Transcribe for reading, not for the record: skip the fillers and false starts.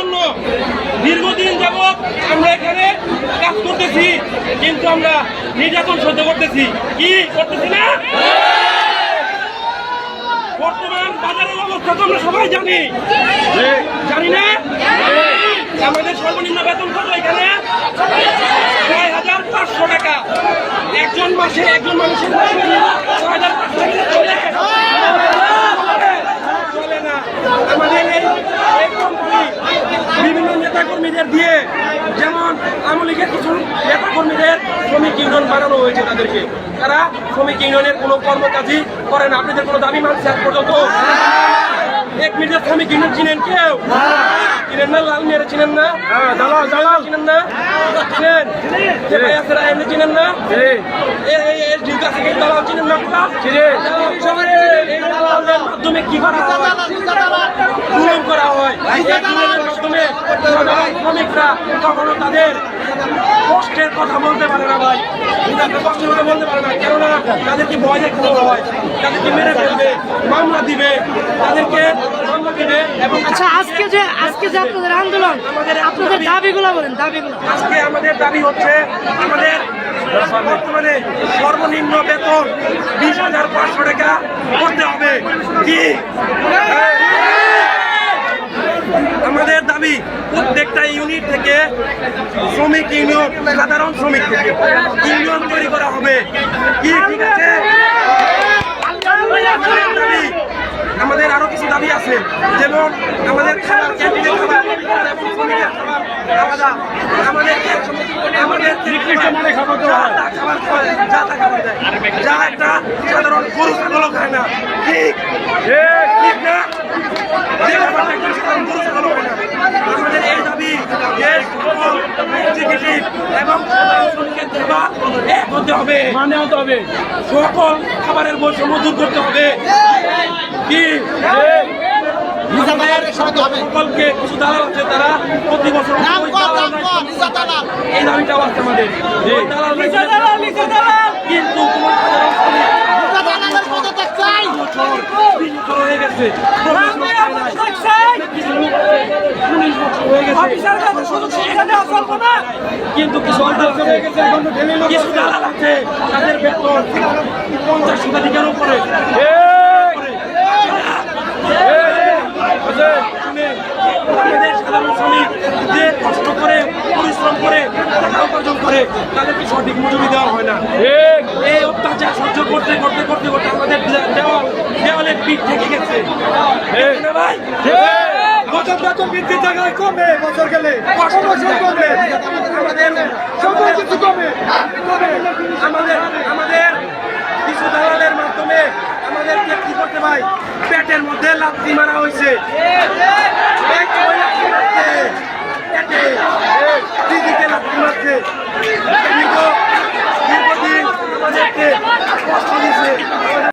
জন্য দীর্ঘদিন যাবৎ আমরা এখানে কাজ করতেছি, কিন্তু আমরা নির্যাতন সহ্য করতেছি। কি করতেছি না? বর্তমান বাজারের অবস্থা তো আমরা সবাই জানি, জানি না? আমাদের সর্বনিম্ন বেতন কত এখানে? ৬,৫০০ টাকা। একজন মাসে একজন মানুষের ৬,৫০০ টাকা চলে না। আমাদের এই কোম্পানি বিভিন্ন নেতাকর্মীদের দিয়ে, যেমন আওয়ামী লীগের কিছু নেতাকর্মীদের শ্রমিক ইউনিয়ন বানানো হয়েছে, তাদেরকে তারা শ্রমিক ইউনিয়নের কোনো কর্মকাজই করে না। আপনাদের কোনো দাবি মানছে আজ পর্যন্ত? 1 মিনিটের শ্রমিক ইউনিয়ন চিনেন কেউ? চিনেন না? লাল মেয়েরা চিনেন না? দালাল দালাল চিনেন না? চিনেন? এমনি চিনেন না? দালাল চিনেন না? এই দালালের মাধ্যমে কি করা হয়? জুলুম করা হয়। এই জুলুমের মাধ্যমে শ্রমিকরা কখনো তাদের কষ্টের কথা বলতে পারে না। ভাই, কষ্টের কথা বলতে পারে না, কেননা তাদেরকে ভয় দেখানো হয়, তাদেরকে মেরে ফেলবে, মামলা দিবে, তাদেরকে মামলা দিবে। এবং আচ্ছা, আজকে যে আপনাদের আন্দোলন, আপনাদের দাবিগুলো বলেন। দাবিগুলো আজকে আমাদের দাবি হচ্ছে, আমাদের বর্তমানে সর্বনিম্ন বেতন 20,500 টাকা করতে হবে। কি আমাদের দাবি? প্রত্যেকটা ইউনিট থেকে শ্রমিক ইউনিয়ন, সাধারণ শ্রমিক থেকে ইউনিয়ন তৈরি করা হবে। কি ঠিক আছে? আমাদের আরো কিছু দাবি আছে, যেমন আমাদের খাবার, ক্যান্টিনের খাবার এবং শ্রমিকের খাবার আলাদা। আমাদের খাবার খাওয়া যায়, যা একটা সাধারণ গরু ছাগলও খায় না। ঠিক ঠিক না? যে খাবারটা একটা সাধারণ গরু ছাগলও খায় না। আমাদের এই দাবি যে সকল এক্সিকিউটিভ এবং সাধারণ শ্রমিকের খাবার এক হতে হবে, মানে হতে হবে। সকল খাবারের বৈষম্য দূর করতে হবে। কি সকলকে কিছু দালাল আছে, তারা প্রতি বছর এই দাবিটাও আছে আমাদের। কিন্তু হয়ে গেছে, কিন্তু কিছু দালাল আছে, তাদের বেতন 50% উপরে। আমাদের সাধারণ শ্রমিক যে কষ্ট করে, পরিশ্রম করে, টাকা উপার্জন করে, তাদেরকে সঠিক মজুরি দেওয়া হয় না। এই অত্যাচার সহ্য করতে করতে করতে করতে আমাদের দেওয়ালে পিঠ থেকে গেছে। ভাই, বেতন বৃদ্ধির জায়গায় কমে, বছর গেলে কষ্ট কমে, আমাদের কিছু কমে। আমাদের কিছু দালালের মাধ্যমে আমাদেরকে কি করতে ভাই? পেটের মধ্যে লাথি মারা হয়েছে।